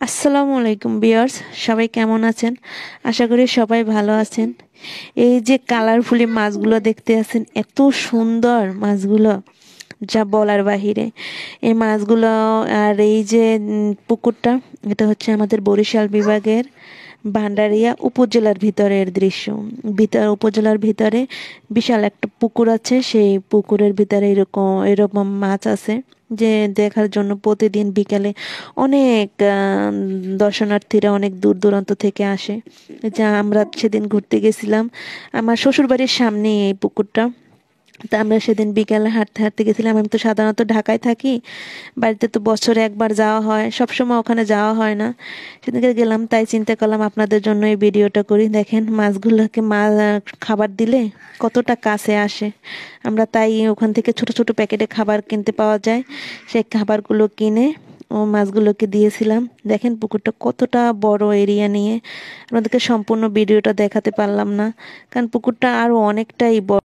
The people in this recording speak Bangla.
আসসালামু আলাইকুম ভিউয়ার্স, সবাই কেমন আছেন? আশা করি সবাই ভালো আছেন। এই যে কালারফুলি মাছগুলো দেখতে আছেন, এত সুন্দর মাছগুলো, যা বলার বাহিরে। এই মাছগুলো আর এই যে পুকুরটা, এটা হচ্ছে আমাদের বরিশাল বিভাগের ভান্ডারিয়া উপজেলার ভিতরের দৃশ্য। উপজেলার ভিতরে বিশাল একটা পুকুর আছে, সেই পুকুরের ভিতরে এরকম এরকম মাছ আছে যে দেখার জন্য প্রতিদিন বিকালে অনেক দর্শনার্থীরা অনেক দূর দূরান্ত থেকে আসে। যা আমরা সেদিন ঘুরতে গেছিলাম, আমার শ্বশুরবাড়ির সামনে এই পুকুরটা। তা আমরা সেদিন বিকেলে হাঁটতে হাঁটতে গেছিলাম। আমি তো সাধারণত ঢাকায় থাকি, বাড়িতে তো বছরে একবার যাওয়া হয়, সবসময় ওখানে যাওয়া হয় না। সেদিনকে গেলাম, তাই চিন্তা করলাম আপনাদের জন্য এই ভিডিওটা করি। দেখেন মাছগুলোকে খাবার দিলে কতটা কাছে আসে। আমরা তাই ওখান থেকে ছোট ছোট প্যাকেটে খাবার কিনতে পাওয়া যায়, সেই খাবারগুলো কিনে ও মাছগুলোকে দিয়েছিলাম। দেখেন পুকুরটা কতটা বড় এরিয়া নিয়ে। আপনাদেরকে সম্পূর্ণ ভিডিওটা দেখাতে পারলাম না, কারণ পুকুরটা আরো অনেকটাই বড়।